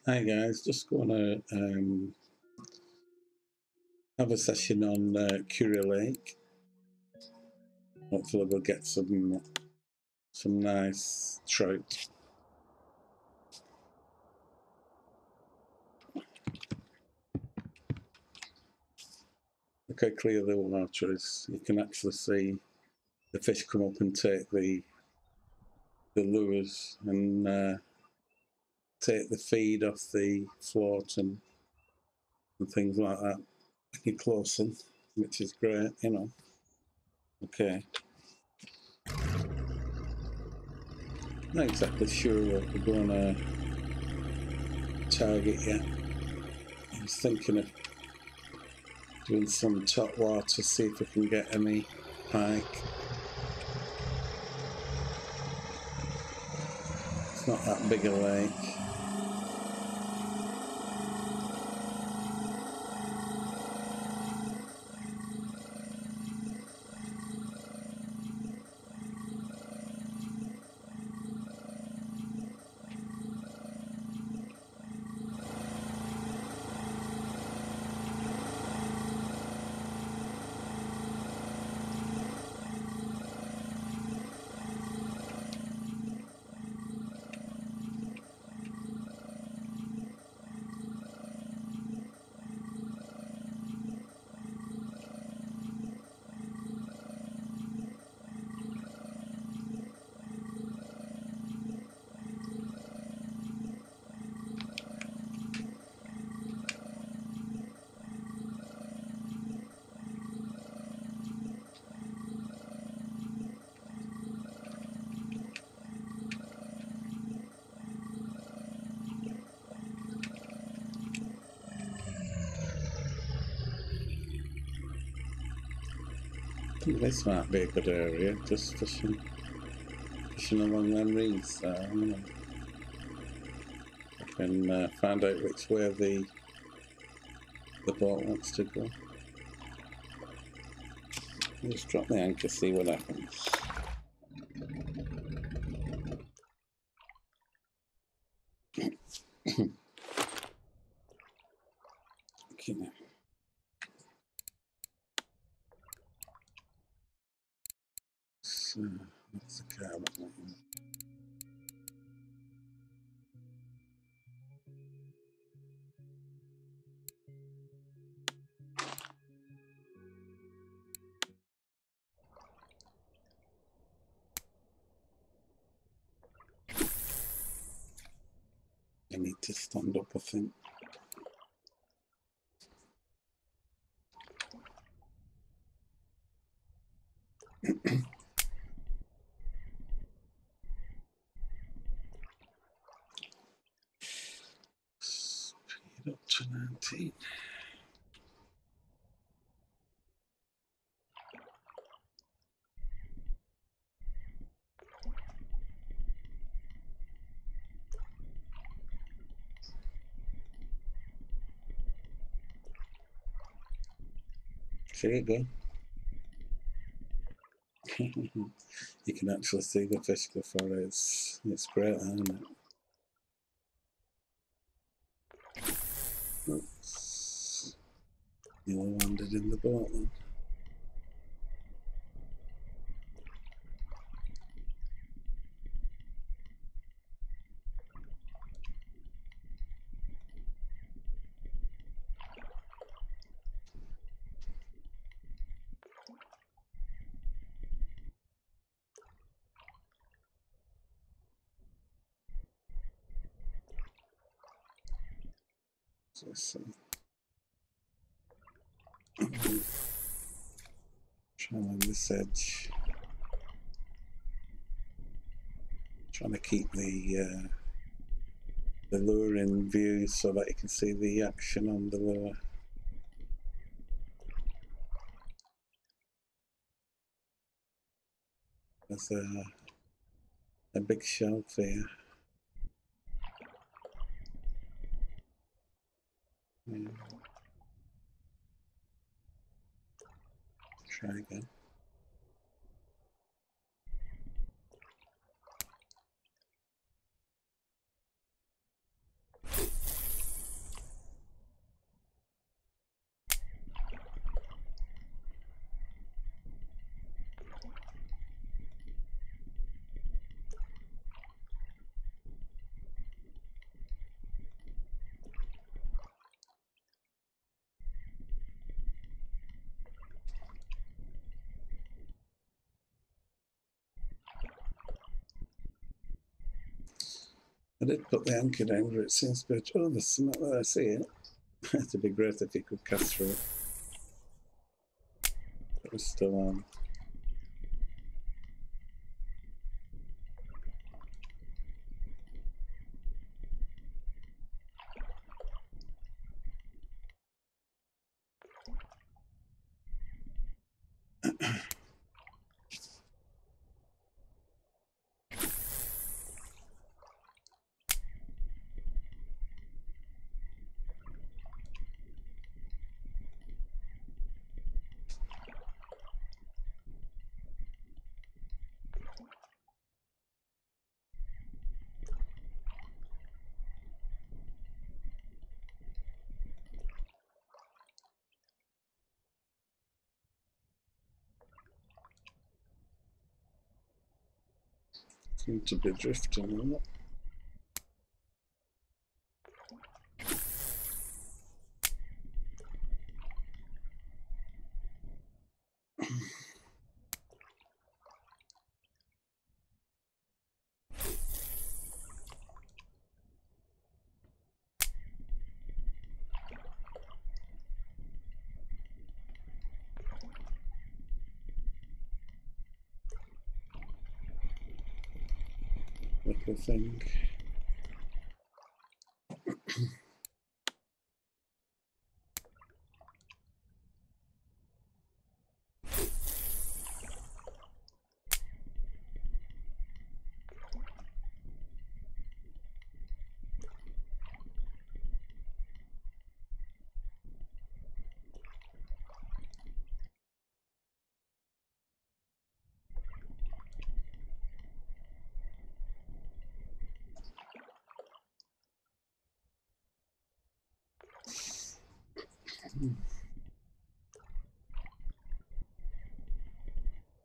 Hi guys, just going to have a session on Kuori Lake. Hopefully we'll get some nice trout. Look how clear the water is. You can actually see the fish come up and take the lures and take the feed off the float and things like that. When you're close in, which is great, you know. Okay. Not exactly sure what we're going to target yet. I was thinking of doing some top water, see if we can get any pike. It's not that big a lake. I think this might be a good area, just fishing along them reeds there. You know. I can find out which way the boat wants to go. Just drop the anchor, see what happens. Okay. So that's the carbon line. I need to stand up, I think. Speed up to 19. There you go. You can actually see the fish before it's great, isn't it? Oops. Nearly landed in the boat then. So let's see. Try along this edge. Trying to keep the lure in view so that you can see the action on the lure. There's a big shelf here. Yeah. Try again. I did put the anchor down, but it seems to be. Oh, there's something there. I see it. It'd be great if you could cast through it. It was still on. Seem to be drifting a lot. Little thing.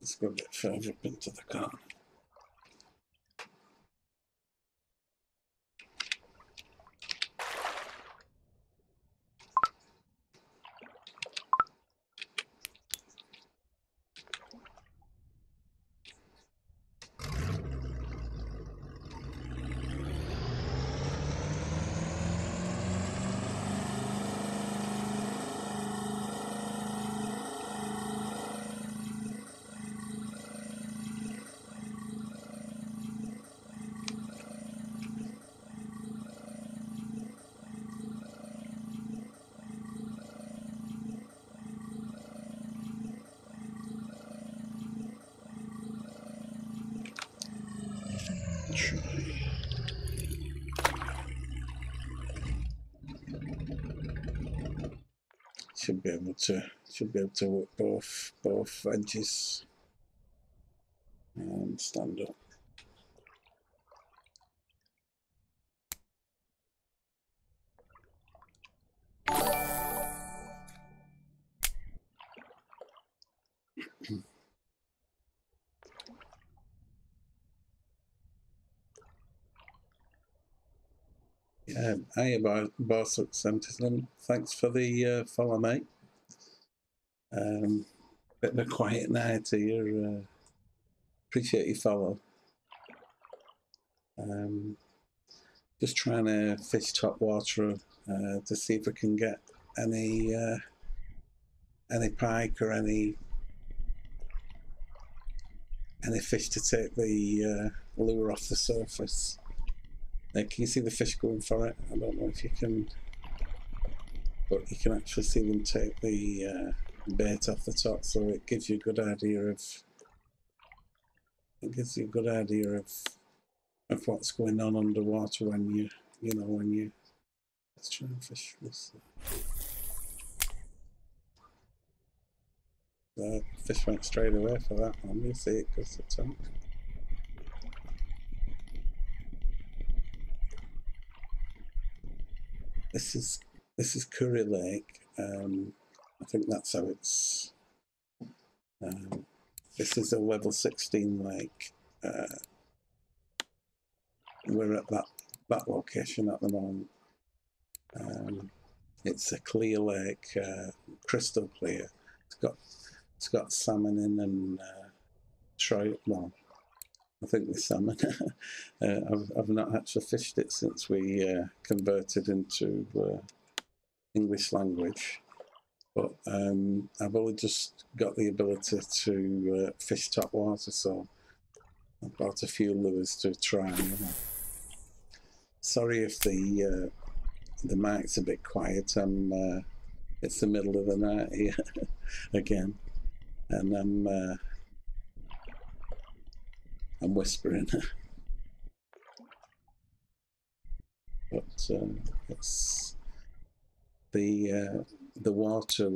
Let's go a bit further up into the corner. Should be able to work both edges and stand up. Yeah, hiya, Bar77. Thanks for the follow, mate. Bit of a quiet night here. Appreciate your follow. Just trying to fish top water to see if we can get any pike or any fish to take the lure off the surface. Can you see the fish going for it? I don't know if you can, but you can actually see them take the bait off the top, so it gives you a good idea of what's going on underwater when you let's try and fish this. The fish went straight away for that one. You see it goes to the top. This is Kuori Lake. I think that's how it's. This is a level 16 lake. We're at that location at the moment. It's a clear lake, crystal clear. It's got salmon in and trout. Well, I think the salmon. I've not actually fished it since we converted into English language, but I've only just got the ability to fish top water, so I've bought a few lures to try. You know. Sorry if the mic's a bit quiet. It's the middle of the night here again, and I'm whispering. But it's the water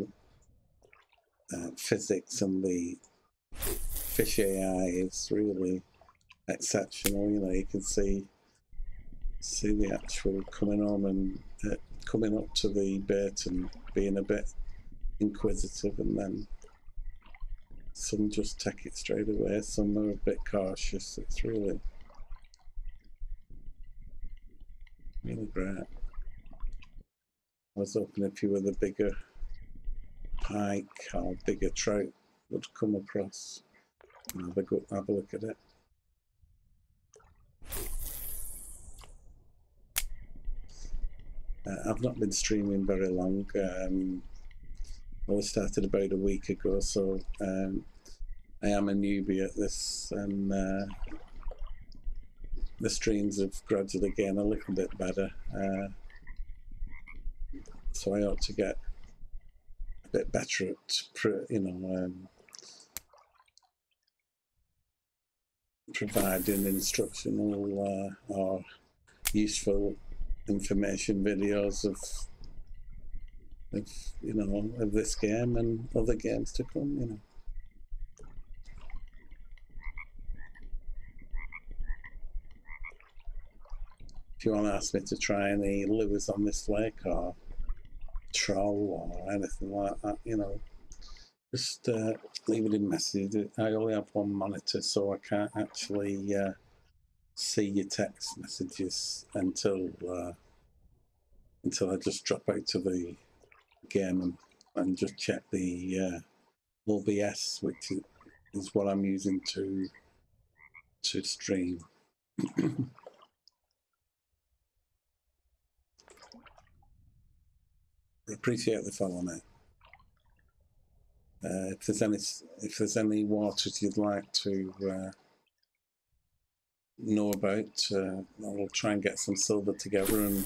physics and the fish AI is really exceptional. You know, you can see the actual coming on and coming up to the bait and being a bit inquisitive, and then some just take it straight away, some are a bit cautious. It's really great. I was hoping a few of the bigger pike or bigger trout would come across and have a look at it. I've not been streaming very long. I only started about a week ago, so I am a newbie at this, and the streams have gradually getting a little bit better. So I ought to get a bit better at, you know, providing instructional or useful information videos of you know, of this game and other games to come. You know. If you want to ask me to try any lures on this lake or troll or anything like that, you know, just leave it in message. I only have one monitor, so I can't actually see your text messages until I just drop out to the game and just check the OBS, which is what I'm using to stream. I appreciate the follow, mate. If there's any waters you'd like to know about, I'll try and get some silver together and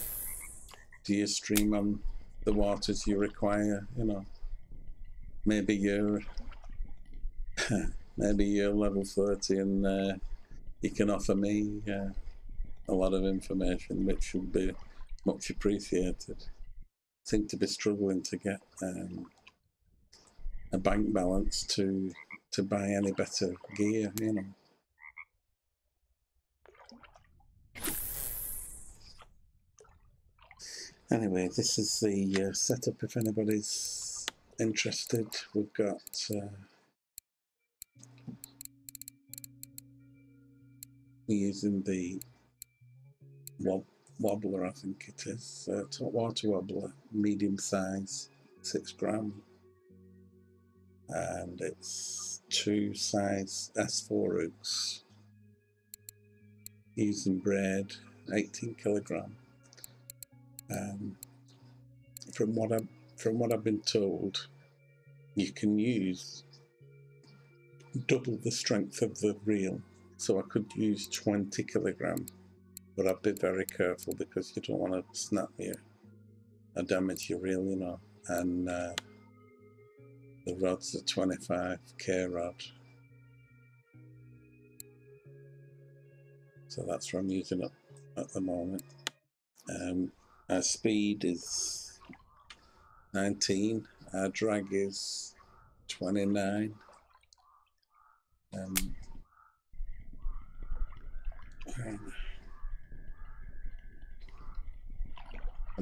do your stream on the waters you require. You know, maybe you're level 30 and you can offer me a lot of information, which would be much appreciated. I seem to be struggling to get a bank balance to buy any better gear, you know. Anyway, this is the setup if anybody's interested. We've got we're using the wobbler, I think it is, TopWater wobbler, medium size, 6 gram, and it's 2 size S4 hooks, using braid, 18 kilogram. From what I've been told, you can use double the strength of the reel, so I could use 20 kilogram, but I'd be very careful because you don't want to snap you or damage your reel, you know. And the rod's a 25K rod, so that's what I'm using at the moment. Our speed is 19, our drag is 29. I'm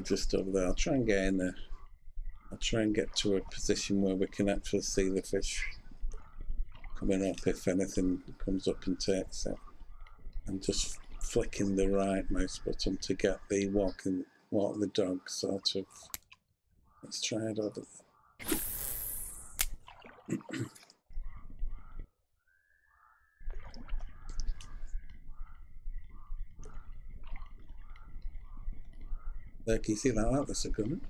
just over there. I'll try and get in there. I'll try and get to a position where we can actually see the fish coming up if anything comes up and takes it. I'm just flicking the right mouse button to get the walk the dog sort of. Let's try it over there. There, can you see that? That was a good one.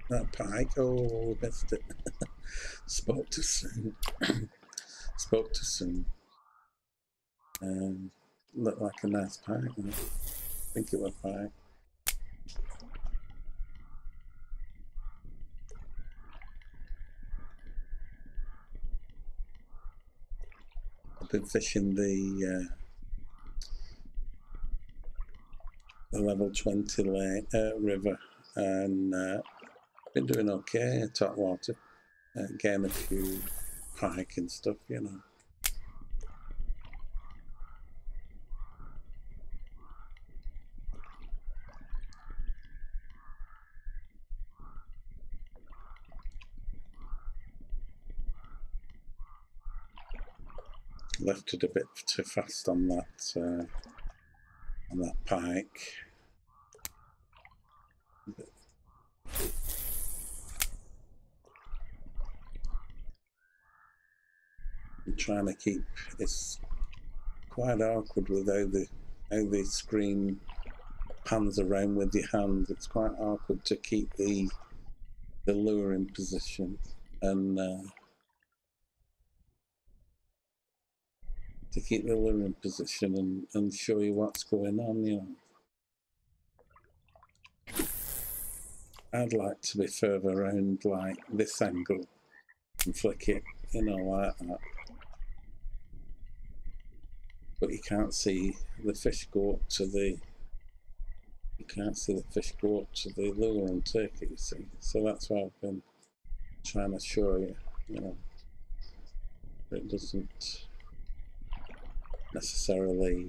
That pike. Oh, we missed it. Spoke too soon. Spoke too soon. Looked like a nice pike. I think it was pike. I've been fishing the level 20 lake, river, and been doing okay at TopWater. Getting a few pike and stuff, you know. Left it a bit too fast on that pike. I'm trying to keep, it's quite awkward with how the screen pans around with your hand. It's quite awkward to keep the lure in position and to keep the lure in position and show you what's going on, you know. I'd like to be further around like this angle and flick it, you know, like that. But you can't see the fish go up to the, you can't see the fish go up to the lure and take it, you see. So that's why I've been trying to show you, you know, it doesn't necessarily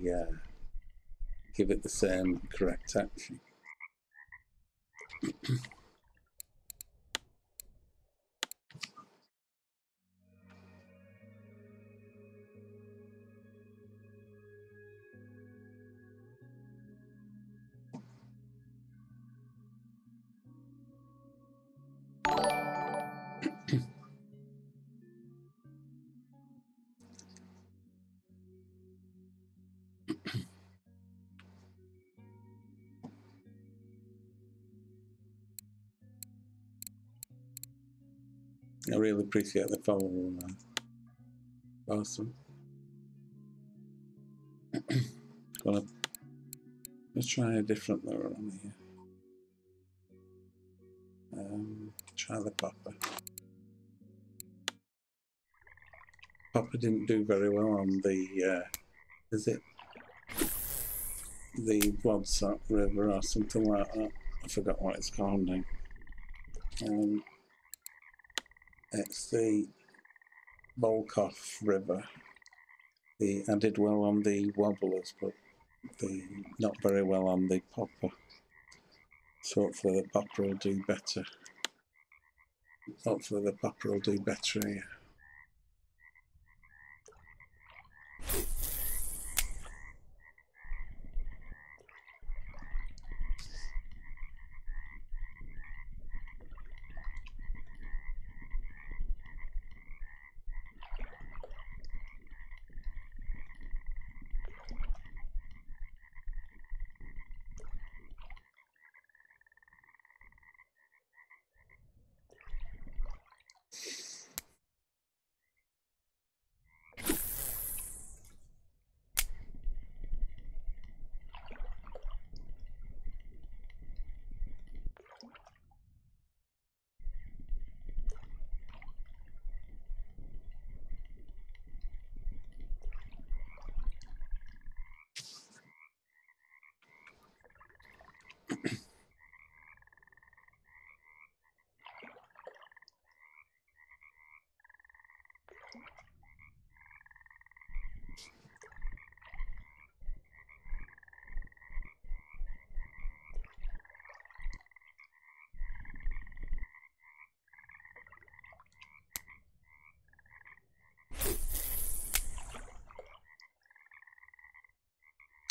give it the same correct action. I really appreciate the follow, man. Awesome. Let's try a different lure on here. Try the popper. Popper didn't do very well on the, is it the Blobsop River or something like that? I forgot what it's called now. It's the Volkov River. I did well on the wobblers, but not very well on the popper. So hopefully the popper will do better. Hopefully the popper will do better here.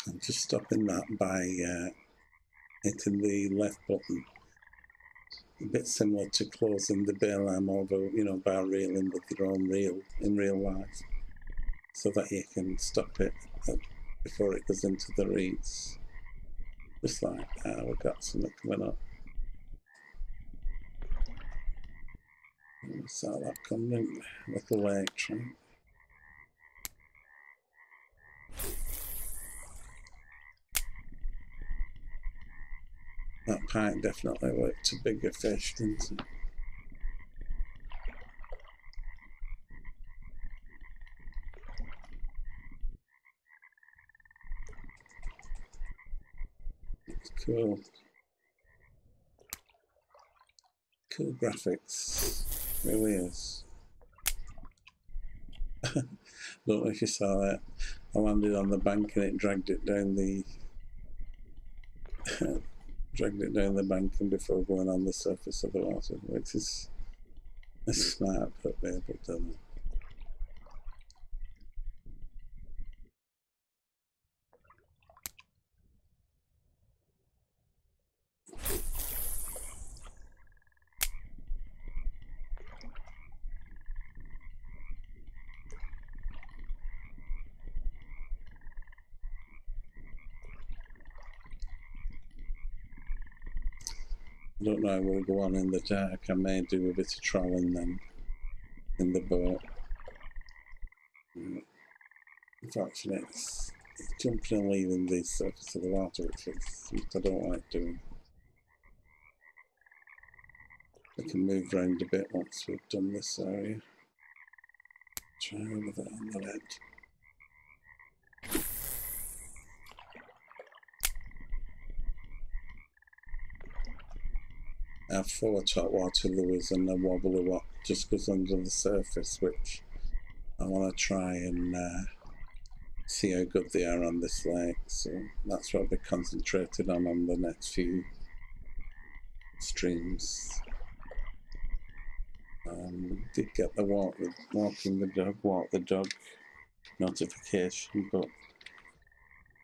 I'm just stopping that by hitting the left button. A bit similar to closing the bail arm over, you know, by reeling with your own reel in real life, so that you can stop it before it goes into the reeds. Just like we've got something coming up. We saw that coming, little lake train. That pike definitely worked to bigger fish, didn't it? It's cool. Cool graphics. Really is. Don't know if you saw that. I landed on the bank and it dragged it down the bank and before going on the surface of the water, which is smart, but be able to do it. I don't know how we'll go on in the dark. I may do a bit of trolling then in the boat. Unfortunately, it's jumping and leaving the surface of the water, which I don't like doing. We can move around a bit once we've done this area. Try over there on the ledge. I have 4 TopWater lures and a wobbly what just goes under the surface, which I want to try and see how good they are on this lake. So that's what I'll be concentrated on the next few streams. Did get the walk the dog notification, but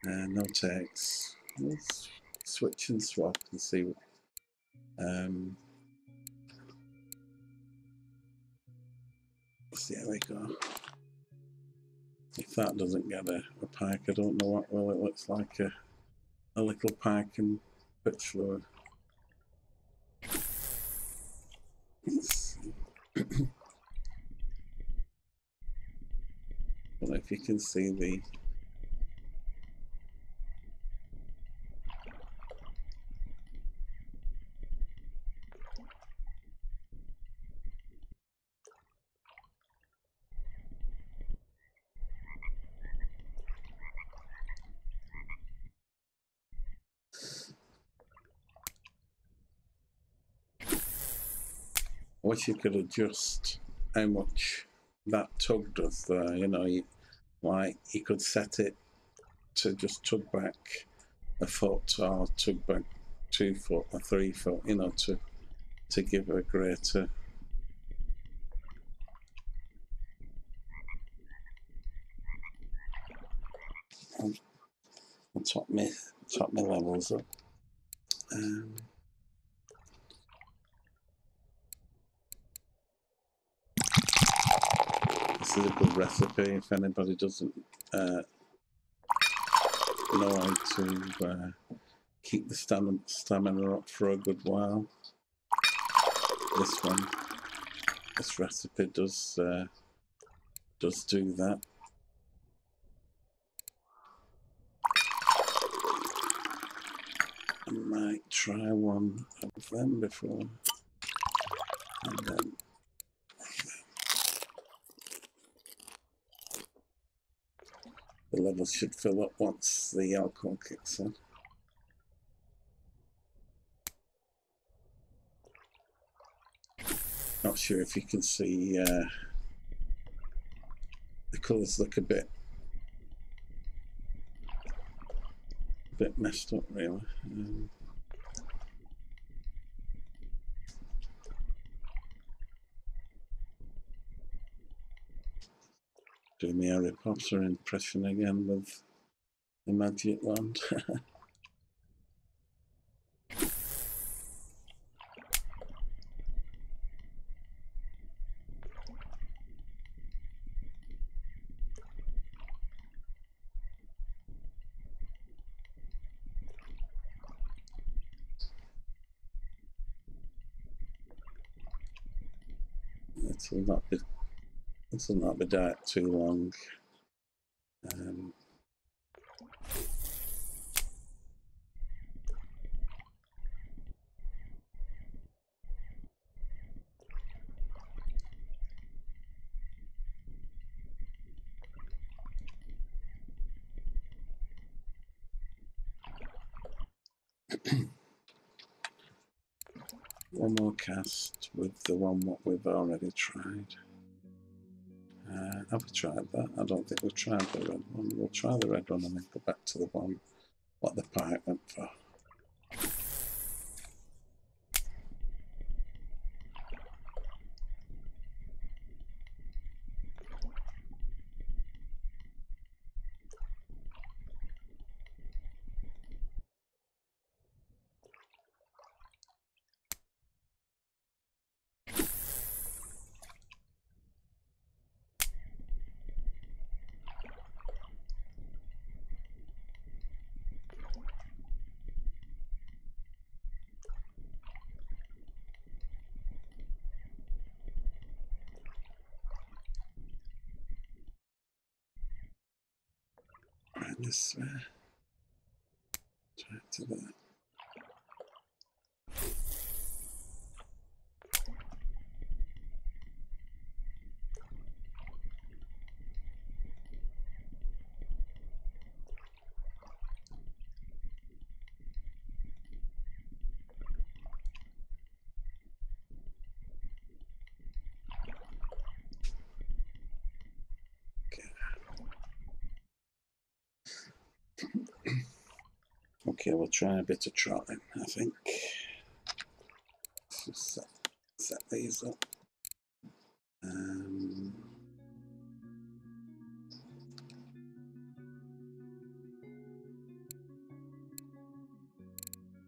no takes. Let's switch and swap and see. See how we go. If that doesn't get a pike, I don't know what will. It looks like a little pike and pitch lure. I don't know if you can see the I wish you could adjust how much that tug does there, you know, like you could set it to just tug back a foot or tug back 2 foot or 3 foot, you know, to give a greater I'll top my levels up. This is a good recipe if anybody doesn't know how to keep the stamina up for a good while. This recipe does do that. I might try one of them before, and then the levels should fill up once the alcohol kicks in. Not sure if you can see the colours look a bit messed up, really. Do my Harry Potter impression again with the magic wand. it'll not be dark too long. One more cast with the one what we've already tried. Have we tried that? I don't think we've tried the red one. We'll try the red one and then go back to the one what the pipe went for. Right, this way. Try it to that. Okay, we'll try a bit of trolling, I think. Let's just set these up.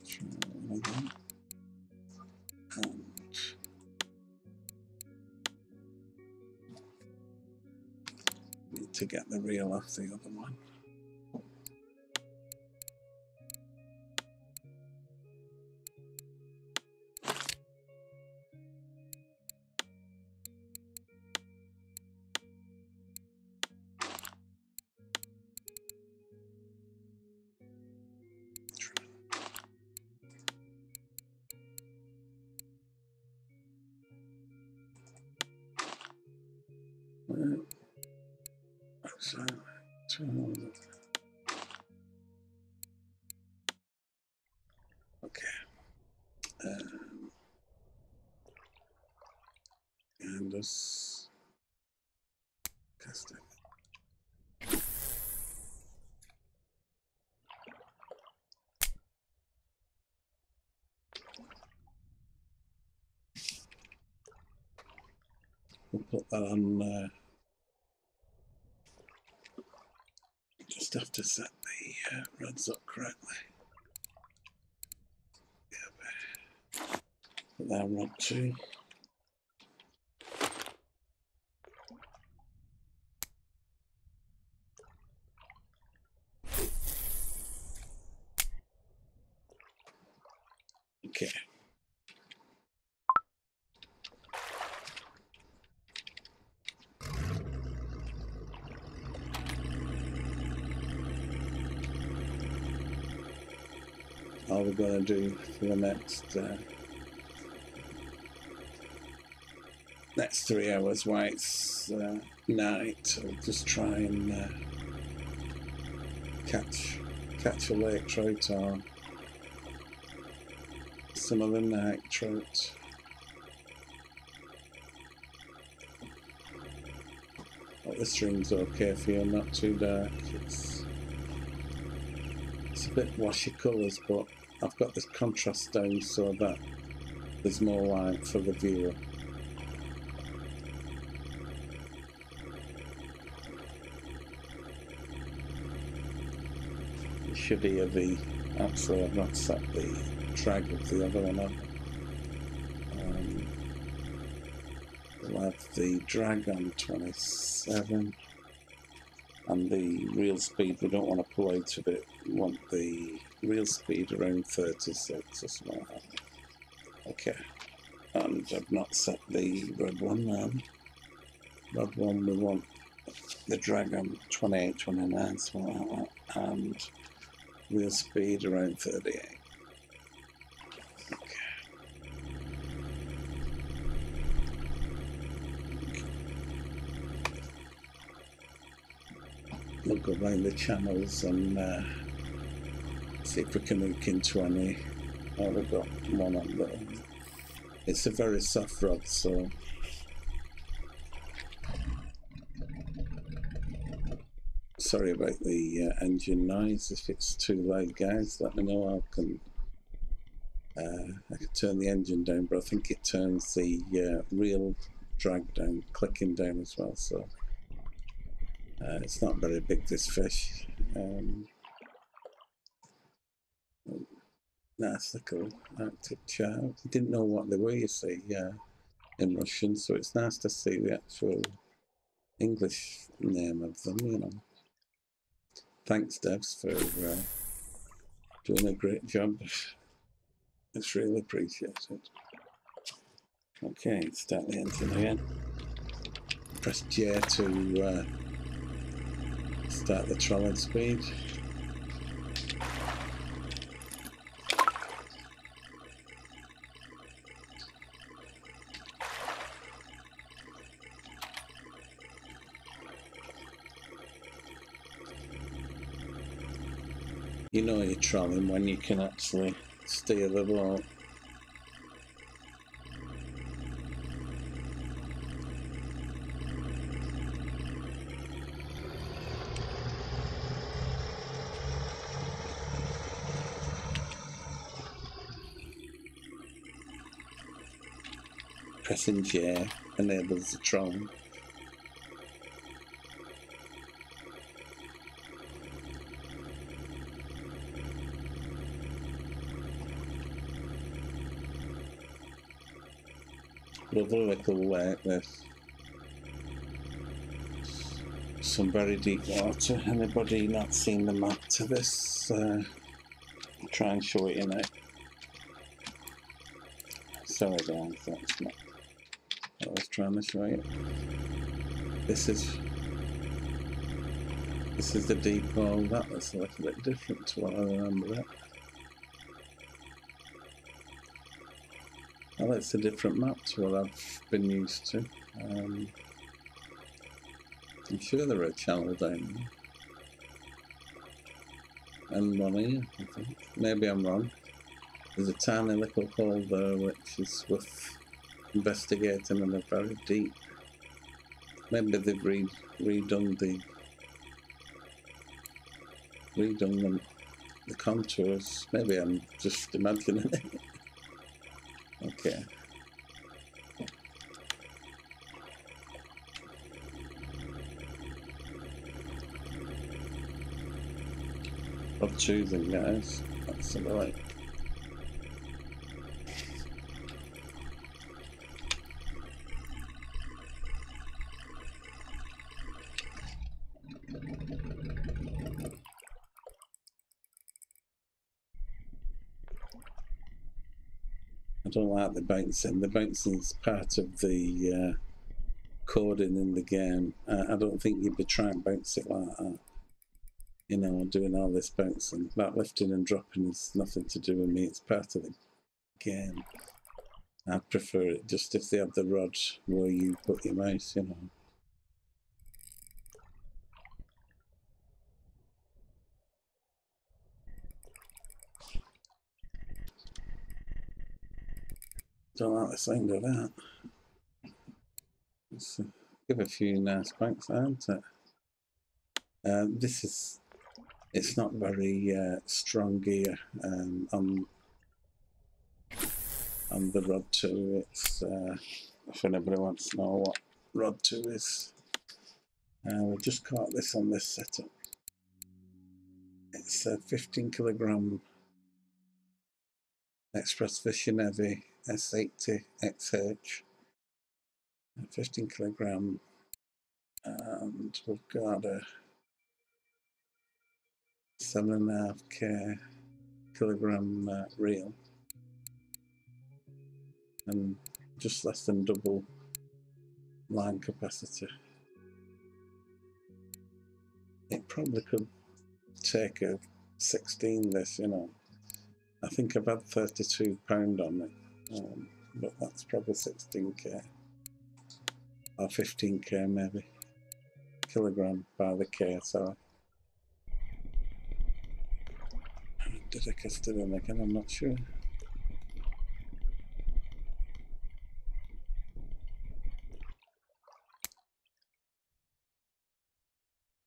Try one of them. And need to get the reel off the other one. Okay. And this casting. We'll put that on. Just have to set the rods up correctly. Yeah, put that on rod 2. Okay. All we're going to do for the next 3 hours while it's night, I'll just try and catch a lake trout or some other night trout. But the stream's okay for you, not too dark. It's a bit washy colours, but I've got this contrast down so that there's more light for the viewer. You should hear the, actually I've not set the drag of the other one up. We'll have the drag on 27 and the reel speed, we don't want to pull out of it, we want the reel speed around 36 or something like that. Okay. And I've not set the red one now. Red one, we want the drag on 28, 29, something like that, and wheel speed around 38. Okay. We'll go around the channels and see if we can hook into any. Oh, we've got one on there. It's a very soft rod, so sorry about the engine noise. If it's too loud, guys, let me know. I can turn the engine down, but I think it turns the reel drag down, clicking down as well. So it's not very big, this fish. Nice little Arctic char. Didn't know what they were, you see, in Russian. So it's nice to see the actual English name of them, you know. Thanks, Devs, for doing a great job. It's really appreciated. Okay, start the engine again. Press J to start the trolling speed. You know you're trolling when you can actually steer the boat. Pressing J enables the trolling. Lovely little lake, this. Some very deep water. Anybody not seen the map to this? I'll try and show it in it. Sorry guys, that's not what I was trying to show you. This is the deep hole. That looks a little bit different to what I remember it. Well, it's a different map to what I've been used to. I'm sure there are a channel down there. And one here, I think. Maybe I'm wrong. There's a tiny little hole there which is worth investigating, and they're very deep. Maybe they've redone the contours. Maybe I'm just imagining it. Okay. Of choosing, guys. That's the way. I don't like the bouncing. The bouncing is part of the coding in the game. I don't think you'd be trying to bounce it like that. You know, doing all this bouncing. That lifting and dropping is nothing to do with me. It's part of the game. I prefer it just if they have the rod where you put your mouse, you know. Don't like the sound of that. Let's give a few nice banks, aren't it? It's not very strong gear on the rod 2. It's if anybody wants to know what rod 2 is. We've just caught this on this setup. It's a 15 kilogram Express Fishing Heavy S80XH. 15 kilogram, and we've got a 7.5 kilogram reel, and just less than double line capacity. It probably could take a 16 this, you know. I think I've had £32 on it, but that's probably 16k or 15k maybe, kilogram by the k, sorry. Did I cast it in again? I'm not sure.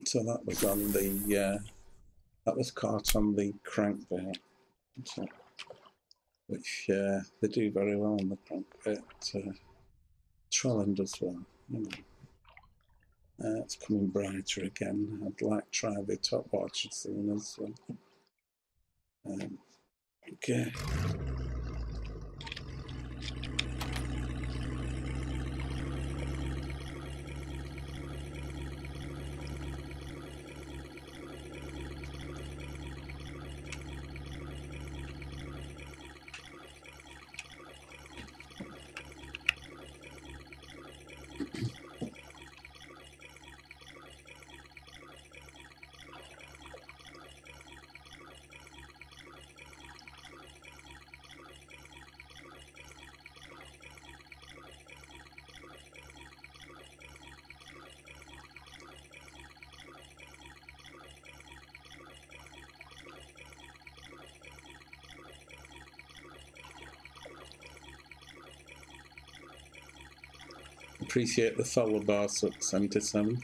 So that was on the, that was caught on the crankbait, so, which they do very well on the crankbait. Trolling does well, you know. It's coming brighter again. I'd like to try the TopWater soon as well. Okay. Appreciate the follow bar 77.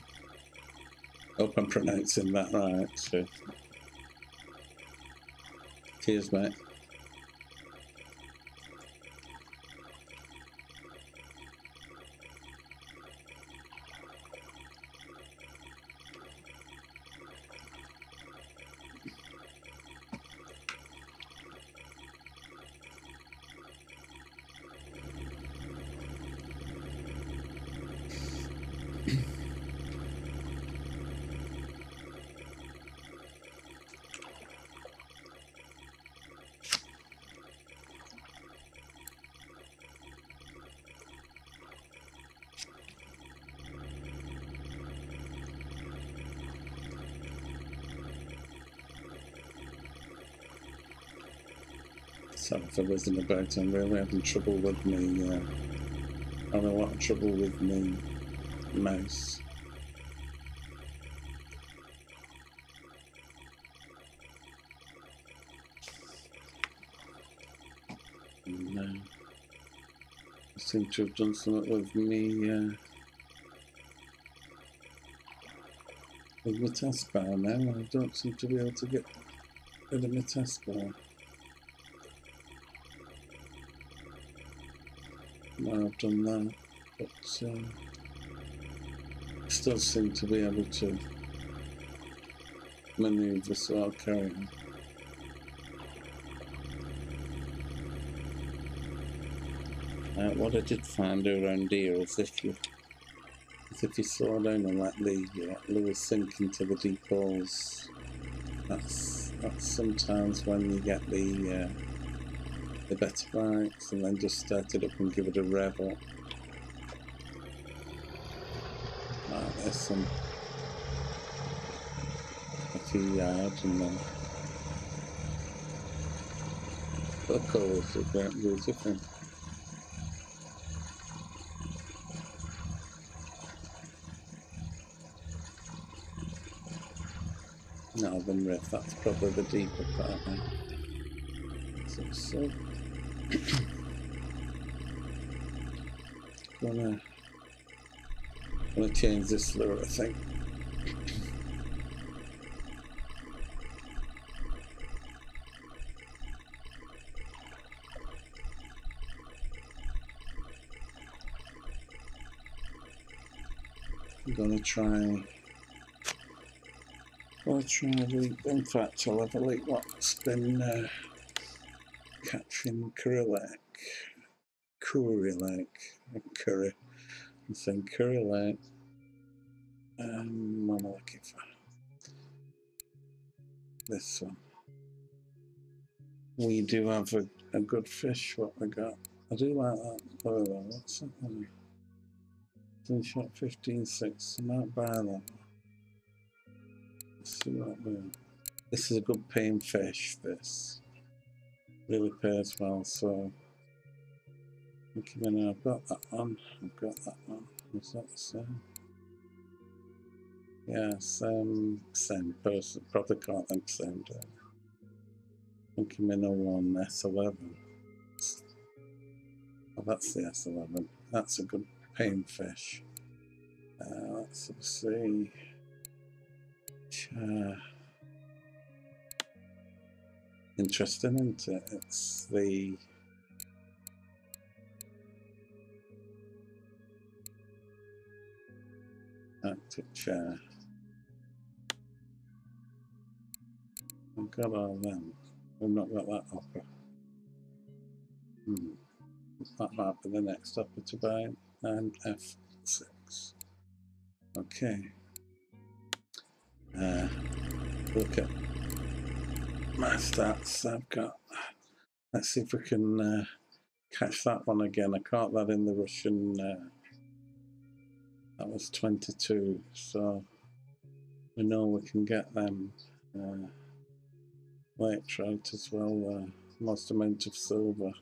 Hope I'm pronouncing that right. So. Cheers, mate. Sorry for whizzing about. I'm really having trouble with me. I'm a lot of trouble with me mouse. And, I seem to have done something with me with my taskbar now. I don't seem to be able to get rid of my taskbar. Now I've done that, but still seem to be able to manoeuvre, so I'll carry on. What I did find around here is if you slow down and let the lure sink into the deep holes, that's sometimes when you get the better bites, and then just start it up and give it a rev up like this, and a few yards, and then the holes are very different. Northern Rift, that's probably the deeper part now. So gonna change this lure, I think. I'm gonna try the, in fact I'll have a look what's been catching Kuori Lake, Curry. I'm saying Kuori Lake. What am I looking for? This one. We do have a good fish. What we got? I do like that. Oh, what's that one? Shot 15.6. I might buy that. Let's see what we. This is a good paying fish. This really pays well. So I've got that one. I've got that one. Is that the same? Yeah, same person. Probably caught them same day. Monkey Minnow 1 S11. Oh, that's the S11. That's a good paying fish. Let's see. Interesting, isn't it? It's the Arctic chair. I've got all them. We've not got that upper. That might be the next upper to buy. And F6. Okay. Look at my stats. I've got. Let's see if we can catch that one again. I caught that in the Russian. That was 22. So we know we can get them. Lake trout as well. Most amount of silver.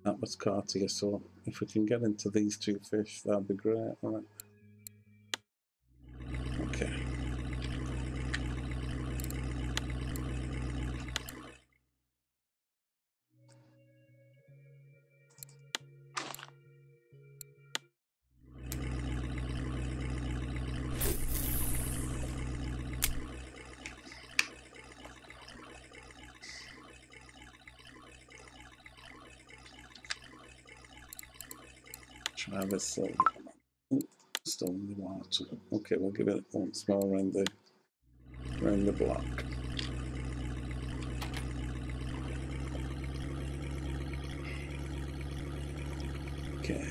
That was caught here. So if we can get into these two fish, that'd be great. Right. Okay. Try this silver. Still in the water. Okay, we'll give it once more around the block. Okay.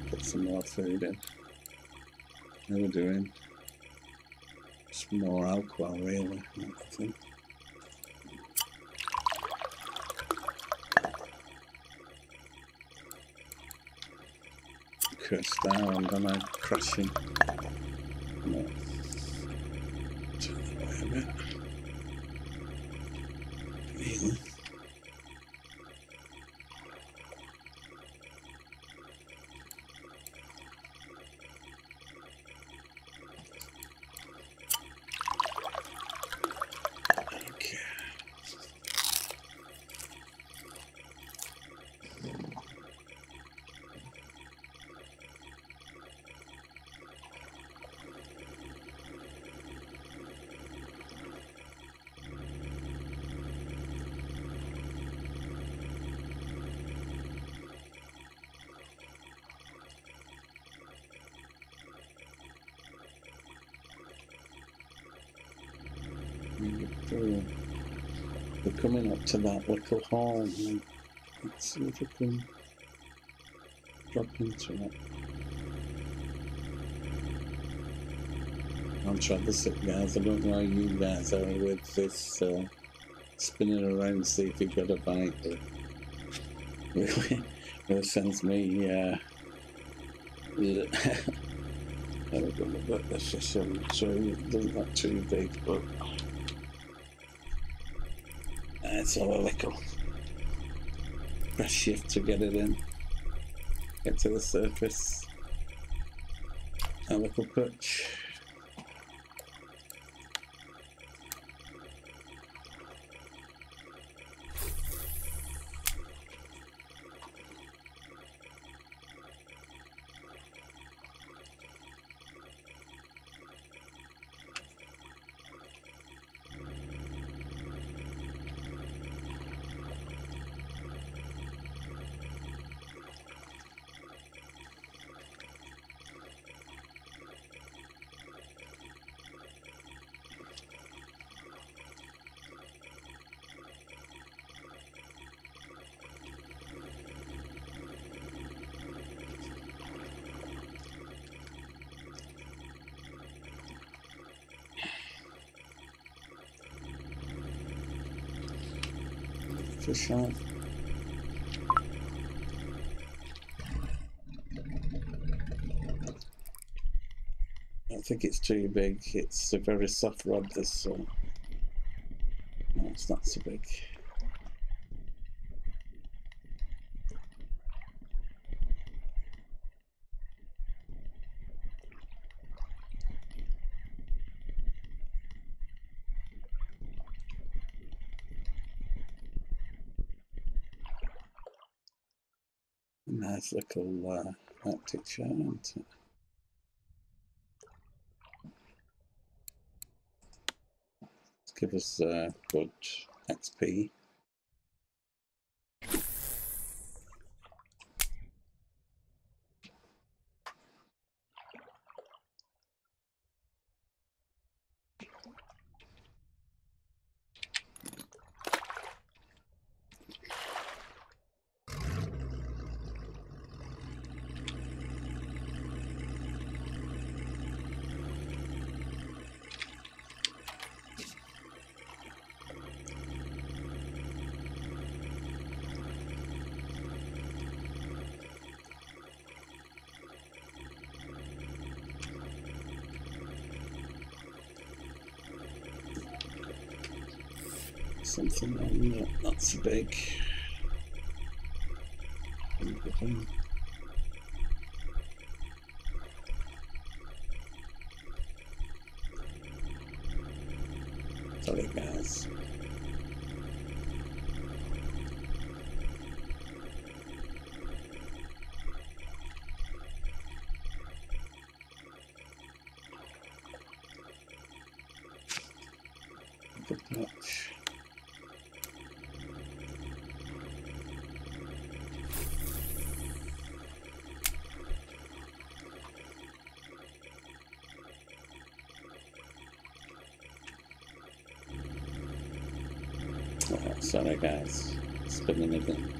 Put some more food in. How are we doing? Just more alcohol, really, I think. Cursed down, am I crashing? No. Turn that way a bit. Really? We're coming up to that little hole. Let's see if we can drop into it. I'll try this it, guys. I don't know how you guys are with this spinning around, see if you get a bite, but really sends me I'm gonna let the fish on, so they're not too big, but it's all a little press shift to get it in, get to the surface, a little pitch. fish on. I think it's too big. It's a very soft rod, this, so no, it's not so big. Nice little Arctic char, isn't it? Let's give us good XP. Something on not so big. Sorry, guys. Good patch. Oh, sorry, guys. Spinning again.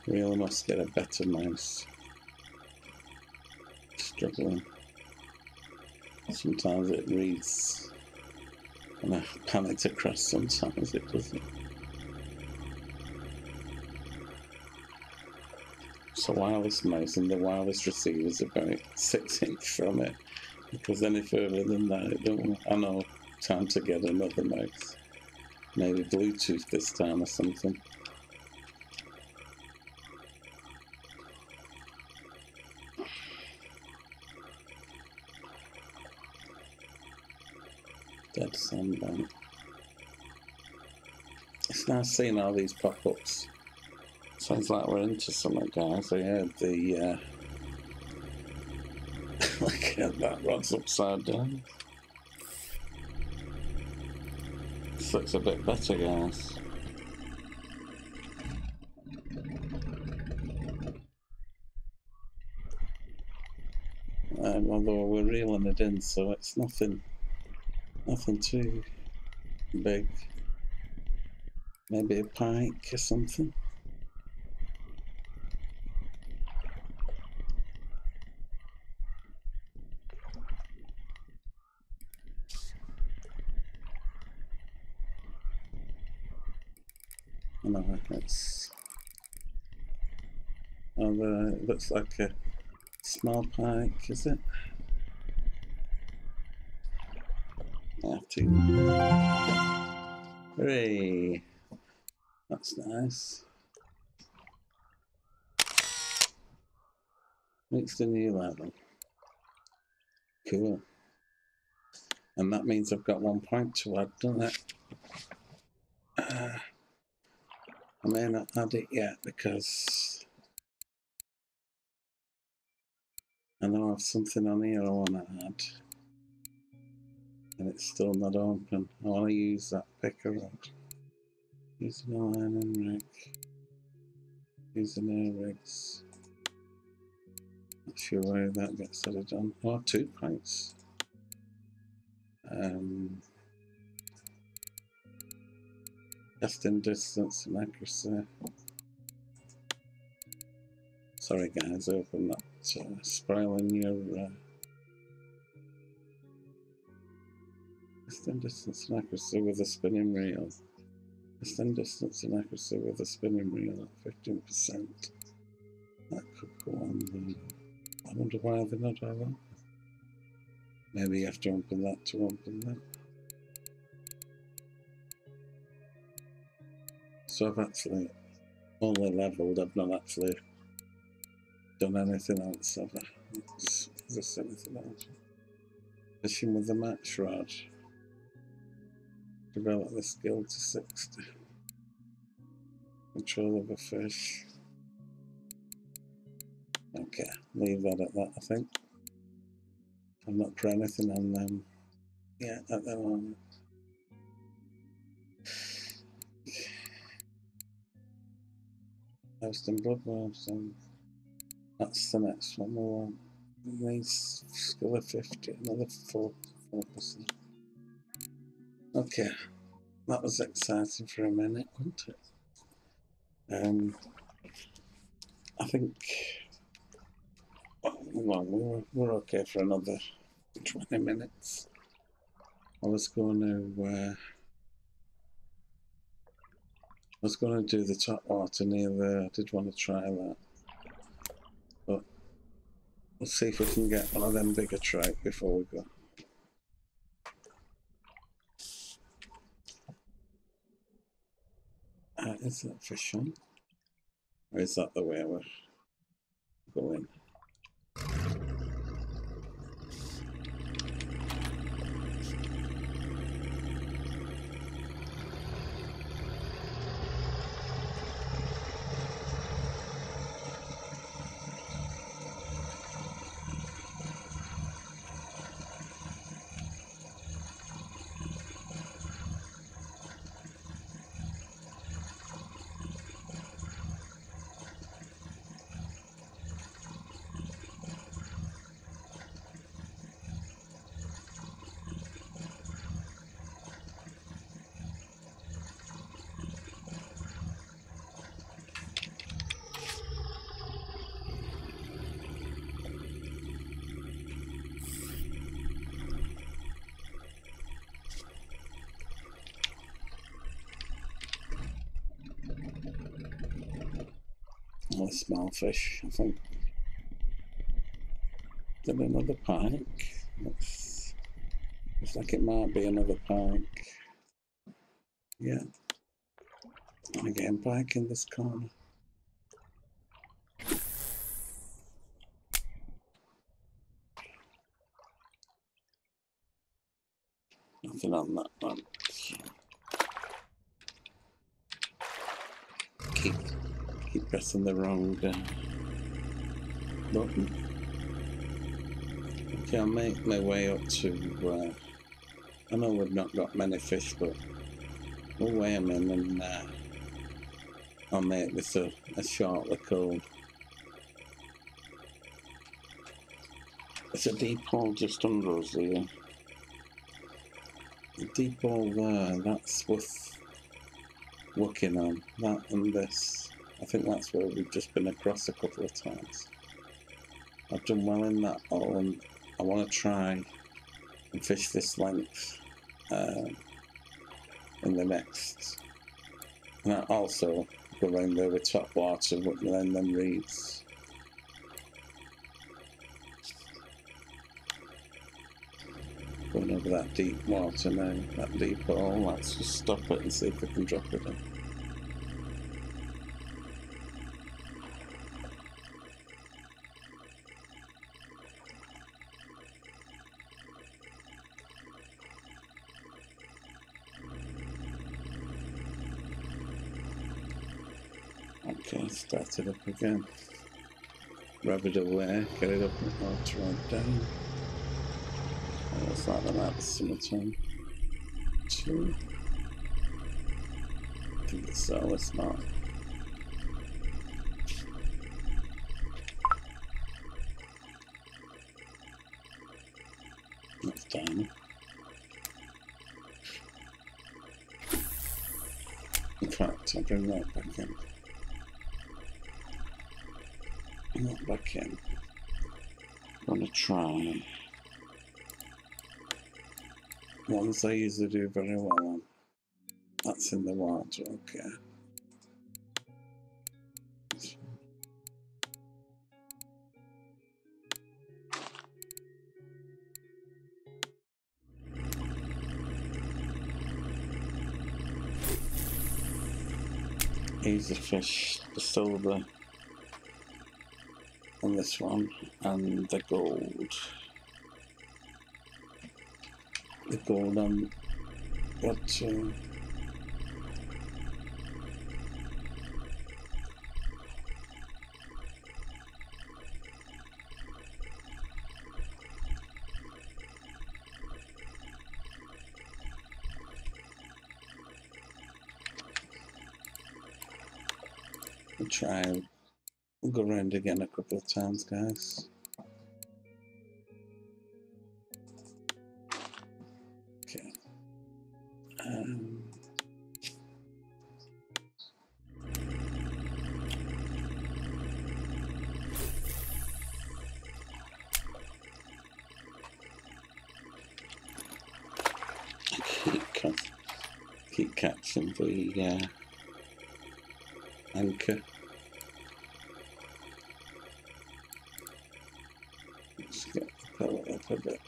Really must get a better mouse. Struggling. Sometimes it reads and I panic across, sometimes it doesn't. It's a wireless mouse and the wireless receiver is about 6 inches from it, because any further than that it don't. I know, time to get another mouse. Maybe Bluetooth this time or something. Dead sandbank. It's nice seeing all these pop-ups. Sounds like we're into something, guys. I heard the look at that, rod's upside down. This looks a bit better, guys. Although we're reeling it in, so it's nothing too big. Maybe a pike or something. No, it's. Oh, it looks like a small pike, is it? I have to. Hooray! That's nice. Reached a new level. Cool. And that means I've got 1 point to add, doesn't it? I may not add it yet because I know I have something on here I want to add. And it's still not open. I want to use that picker rod. Using a line and rig. Using AaRRGGHHH. Not sure where that gets added on. Oh, 2 points. Testing distance and accuracy. Sorry guys, open that spoiling your Extend distance and accuracy with a spinning reel. Extend distance and accuracy with a spinning reel at 15%. That could go on then. I wonder why they're not all that. Maybe you have to open that to open that. So I've actually only leveled, I've not actually done anything else, have I? Is this anything else? Fishing with the match rod. Develop the skill to 60. Control of a fish. Okay, leave that at that, I think. I've not put anything on them yet at the moment. Host and blood wolves, and that's the next one we want. Needs skill of 50, another 4%. Okay, that was exciting for a minute, wasn't it? I think, well, we're okay for another 20 minutes. I was going to do the top water near there. I did want to try that, but we'll see if we can get one of them bigger trout before we go. Is that fish on? Or is that the way we're going? A small fish, I think. Is it another pike? Looks like it might be another pike. Yeah. Again, pike in this corner. Nothing on that one. Keep pressing the wrong button. Okay, I'll make my way up to. I know we've not got many fish, but we'll weigh them in, and I'll make this a short little. It's a deep hole just under us here. The deep hole there, that's worth working on. That and this. I think that's where we've just been across a couple of times. I've done well in that hole, and I want to try and fish this length in the next. And I also go around there with top water and then reeds. Going over that deep water now, that deep hole. Let's just stop it and see if we can drop it in. Okay, start it up again. Rub it away, get it up in the water and down. Oh, it's like that at summertime. 2. I think it's so, it's not. That's down. In fact, I'll bring that back in. Bring that back in. I'm going to try. ones I usually do very well on. That's in the water, okay. Easy fish, the silver on this one, and the gold. The gold on what? We'll try. We'll go around again a couple of times, guys. Okay. Keep catching the anchor. Let's get the pellet up a bit.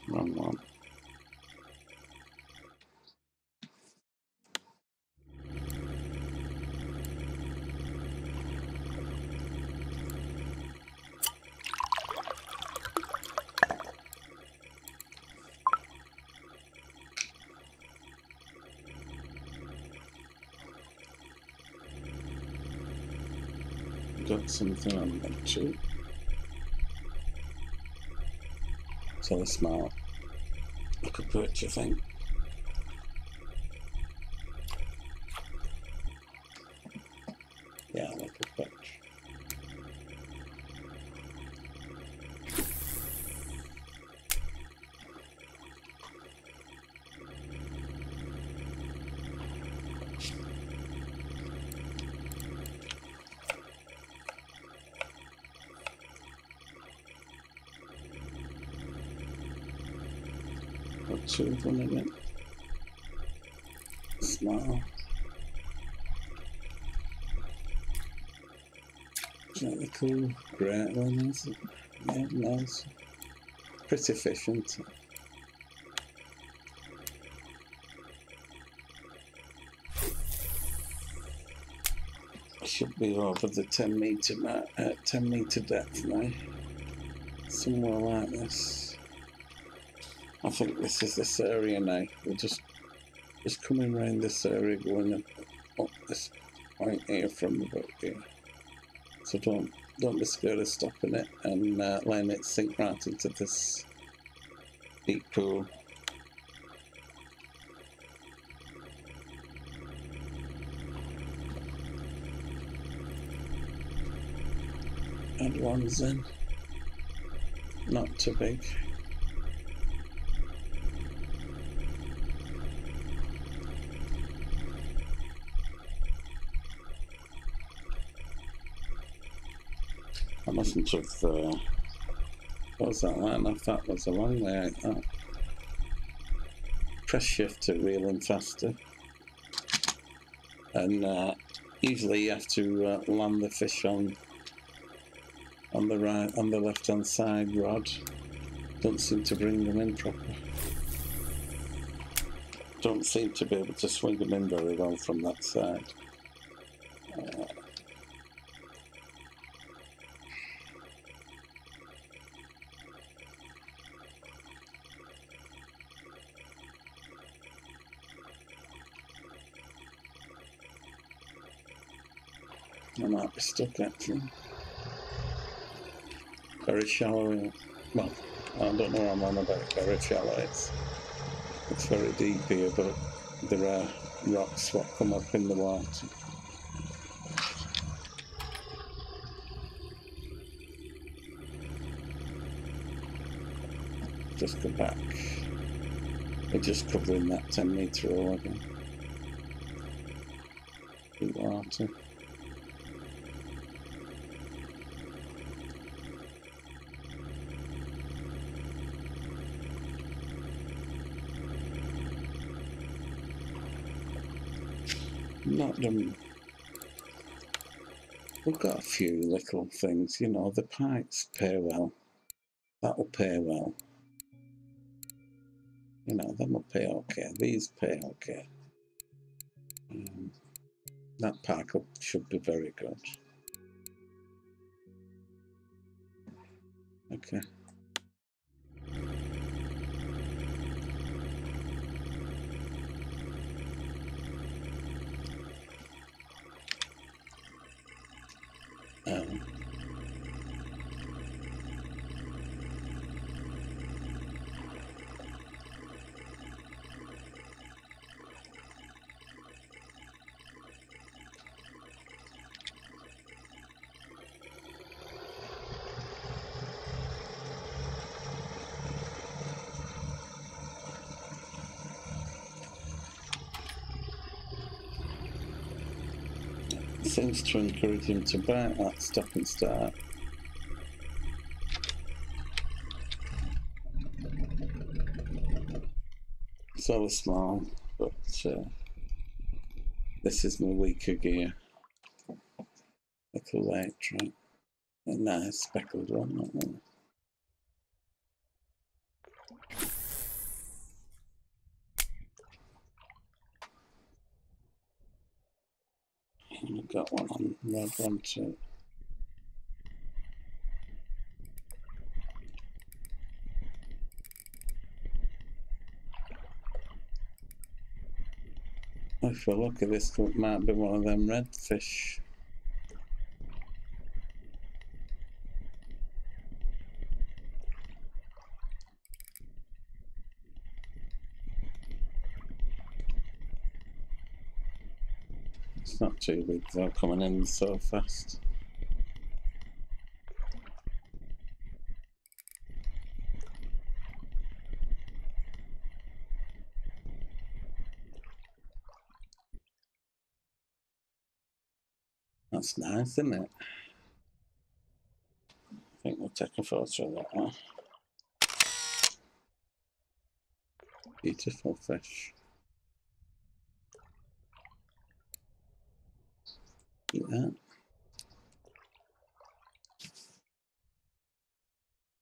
Wrong one. Got something on them too. So small. Like a perch, I think. Yeah, like a perch. Got two of them in it. Small. Really cool. Great one, is it? Yeah, nice. Pretty efficient. Should be over the 10-meter mark, 10-meter depth now. Somewhere like this. I think this is this area now. We're just coming around this area, going up this point here from about here. So don't be scared of stopping it and letting it sink right into this deep pool. Add ones in. Not too big. I mustn't have closed that line off. That was a long way out that. Press shift to reel in faster. And usually you have to land the fish on the left hand side rod. Don't seem to bring them in proper. Don't seem to be able to swing them in very well from that side. I might be stuck actually. Very shallow. Well, I don't know what I'm on about. Very shallow. It's very deep here, but there are rocks that come up in the water. Just go back. We're just covering that 10-metre row again. Deep water. Not done. We've got a few little things, you know, the pikes pay well. That'll pay well. You know, them will pay okay. These pay okay. That pike should be very good. Okay. Seems to encourage him to bite that stop and start. So small, but this is my weaker gear. Little light track. A nice speckled one, that one. I've got one on red one too. If I look at this, it might be one of them redfish. It's not too big though, coming in so fast. That's nice, isn't it? I think we'll take a photo of that one. Beautiful fish. Look at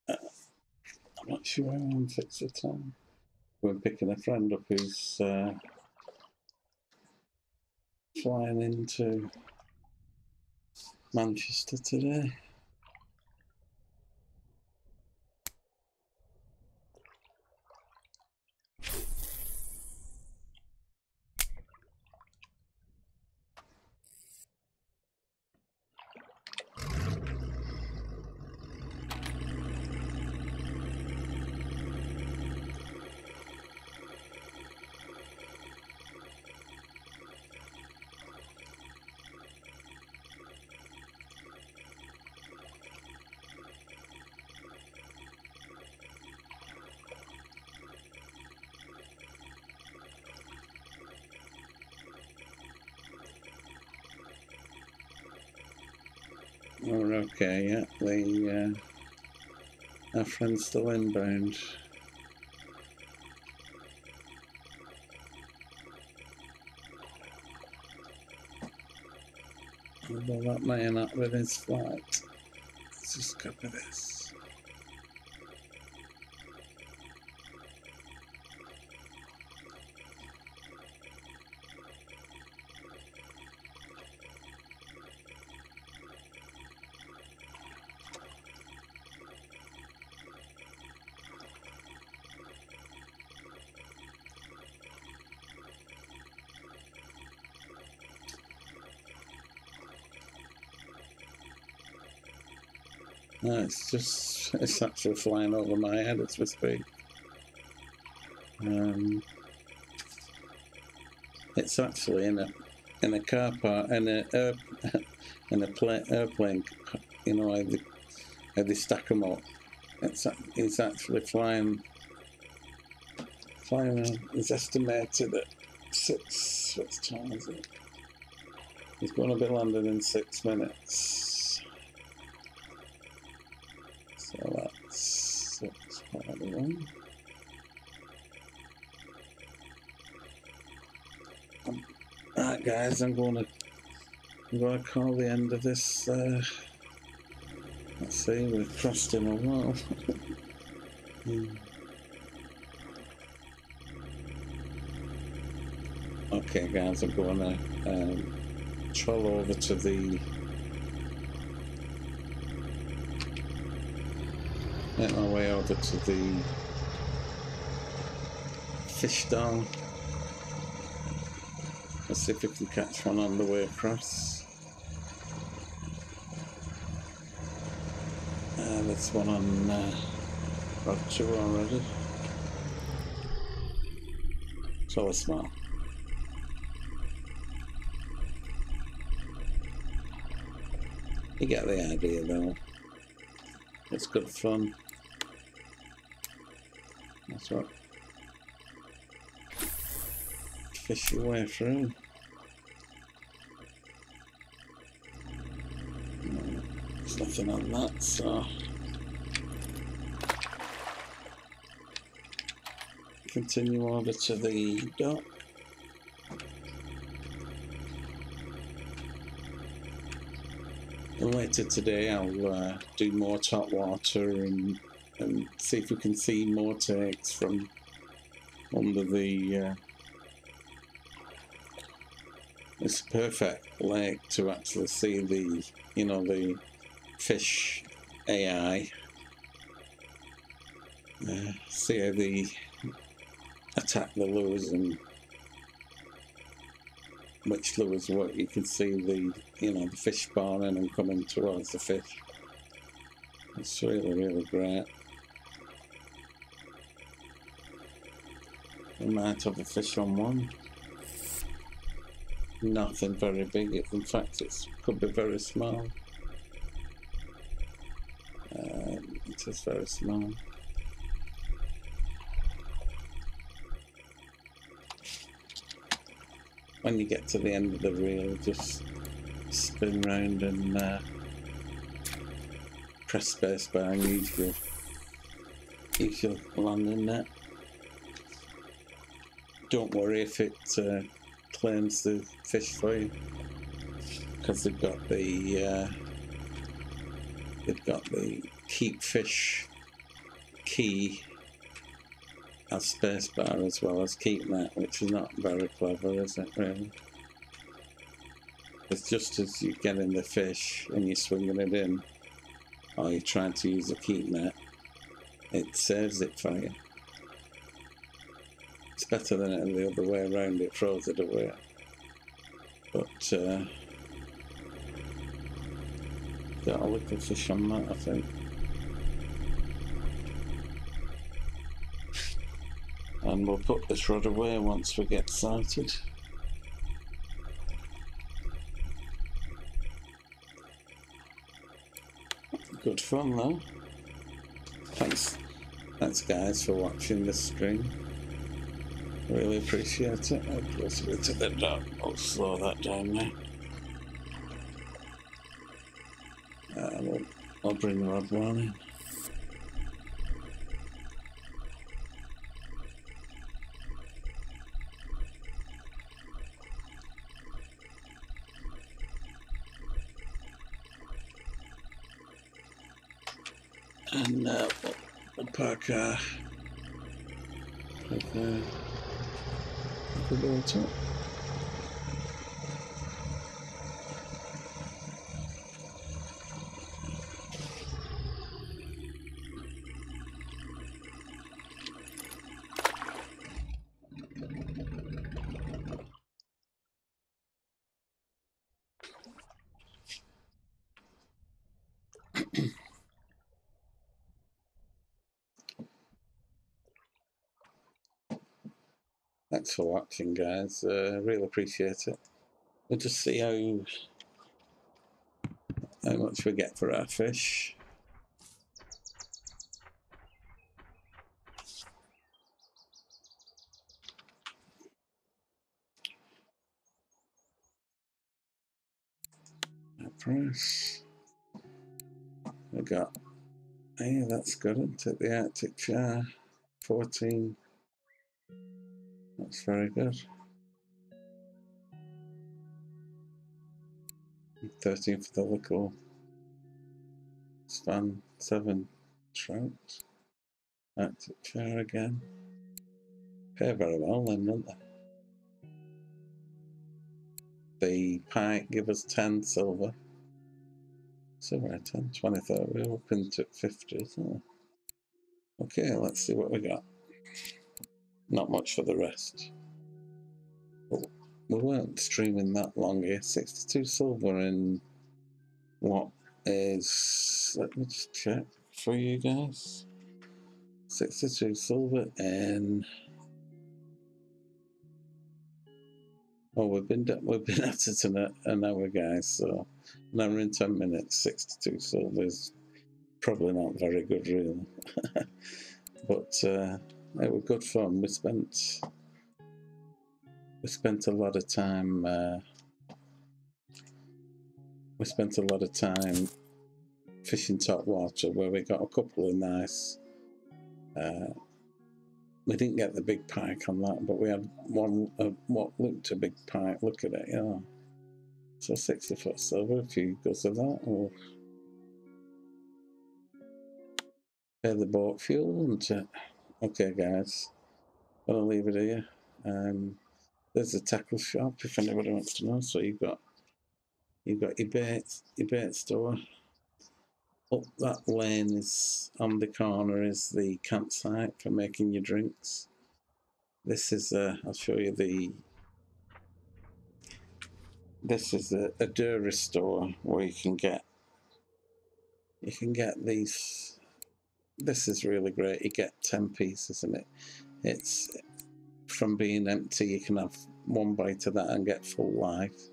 that. I'm not sure how long fits the time. We're picking a friend up who's flying into Manchester today. Oh, okay, yeah. Our friend's still inbound. Although that may not be his flight. Let's just copy this. No, it's actually flying over my head as we speak. It's actually in a car park, in a airplane, you know, how they stack them up. It's actually flying Climber is estimated at 6, what's time is it? He's going to be landing in 6 minutes. So that's 6:41. Right guys, I'm going to call the end of this. Let's see, we've crossed him a while. Okay guys, I'm going to troll over to the make my way over to the fish stall. Let's see if we can catch one on the way across. There's one on rod 2 already. So small. You get the idea though. It's good fun. That's what. Fish your way through. There's nothing on that, so continue over to the dock. And later today I'll do more top water and see if we can see more takes from under the it's a perfect lake to actually see the, you know, the fish AI, see how they attack the lures and which lures work. You can see the, you know, the fish spawning and coming towards the fish. It's really great. We might have a fish on one. Nothing very big. In fact, it could be very small. It is very small. When you get to the end of the reel, just spin round and press spacebar and use your landing net. Don't worry if it claims the fish for you, because they've got the keep fish key as spacebar as well as keep net, which is not very clever, is it really? It's just as you're getting the fish and you're swinging it in, or you're trying to use a keep net, it saves it for you. It's better than it the other way around, it throws it away. But got a little fish on that, I think. And we'll put this rod away once we get sighted. Good fun though. Thanks guys for watching this stream. Really appreciate it. I'll close a bit to the dock. I'll slow that down now. I'll bring the rod one in. And we'll park our boat up. Thanks for watching, guys. Really appreciate it. We'll just see how much we get for our fish. price. We got, hey, that's good, isn't it? The Arctic char, 14. That's very good. 13 for the little span, 7 trout. Arctic char again. Pay very well then, don't they? The pike give us 10 silver. Silver at 10, 20, 30. We're up into 50, isn't it? Okay, let's see what we got. Not much for the rest. But we weren't streaming that long here. 62 silver in what is, let me just check for you guys. 62 silver in, oh, we've been at it an hour, guys, so an hour and 10 minutes. 62 silver is probably not very good, really. But it was good fun. We spent a lot of time. We spent a lot of time fishing top water, where we got a couple of nice. We didn't get the big pike on that, but we had one what looked a big pike. Look at it, you know. So 60-foot silver. If you go to that, we'll pay the boat fuel and. Okay, guys, I'll leave it here. There's a tackle shop if anybody wants to know. So you've got your bait store. Up that lane is on the corner is the campsite for making your drinks. This is I'll show you the. This is a dairy store where you can get these. This is really great. You get 10 pieces in it. It's from being empty. You can have one bite of that and get full life.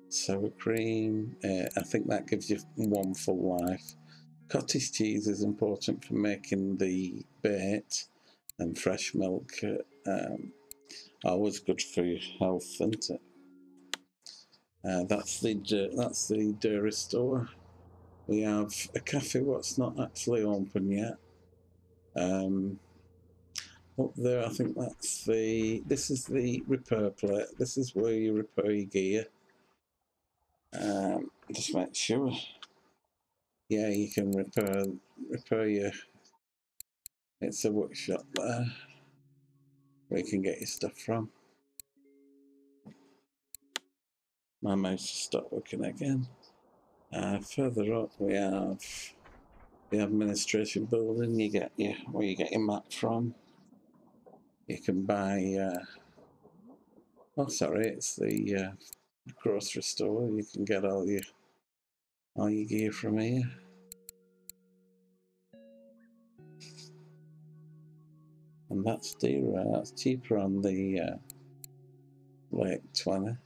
Sour cream. I think that gives you one full life. Cottage cheese is important for making the bait, and fresh milk. Always good for your health, isn't it? That's the dairy store. We have a cafe what's not actually open yet. Up there, I think that's this is the repair plate. This is where you repair your gear. Just make sure. Yeah, you can repair your. It's a workshop there where you can get your stuff from. My mouse stopped working again. Further up, we have the administration building. You get where you get your map from. You can buy. Oh, sorry, it's the grocery store. You can get all your gear from here. And that's dearer. That's cheaper on the Lake 20.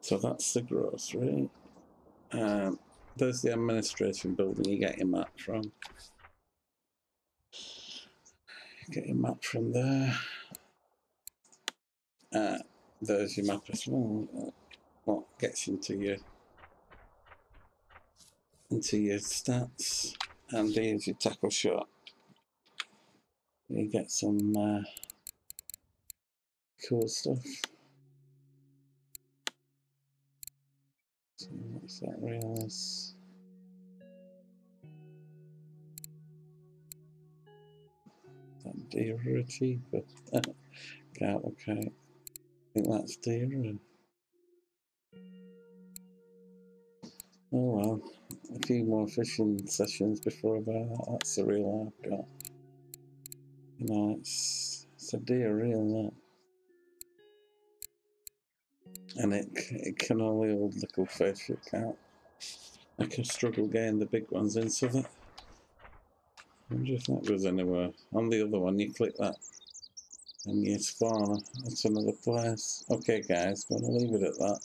So that's the grocery. There's the administration building. You get your map from. Get your map from there. There's your map as well. What gets into your stats, and here's your tackle shop. You get some cool stuff. So what's that realize? That dearer or cheaper? Can't okay. I think that's dearer. Oh well, a few more fishing sessions before I buy that. That's the reel I've got. You know, it's a deer reel, that. And it can only hold little fish. It can't. I can struggle getting the big ones in, so that. I wonder if that goes anywhere. On the other one, you click that and you spawn at another place. Okay, guys, I'm going to leave it at that.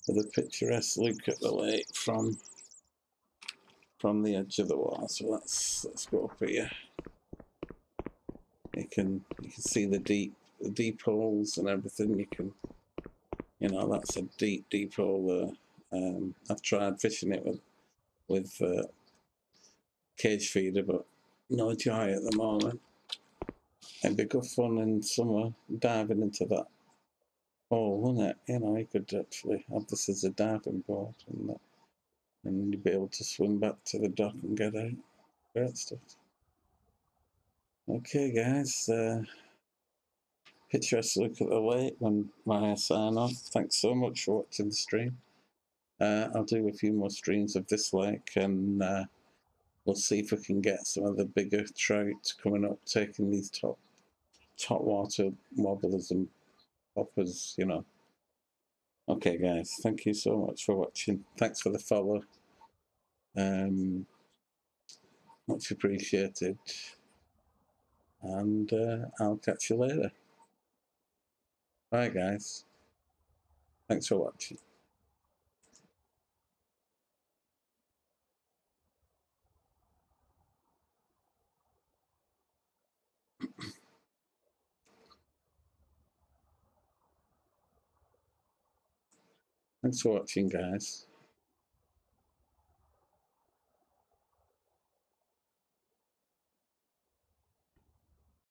With a picturesque look at the lake from the edge of the water. So let's go up here. You can see the deep deep holes and everything. You can, you know, that's a deep, deep hole there. I've tried fishing it with cage feeder, but no joy at the moment. It'd be good fun in summer diving into that hole, wouldn't it? You know, you could actually have this as a diving board and you'd be able to swim back to the dock and get out. Great stuff. Okay, guys. Picturesque look at the lake when I sign off. Thanks so much for watching the stream. I'll do a few more streams of this lake, and we'll see if we can get some of the bigger trout coming up, taking these top water wobblers and poppers, you know. Okay, guys, thank you so much for watching. Thanks for the follow. Much appreciated. And I'll catch you later. Bye, guys. Thanks for watching. Thanks for watching, guys.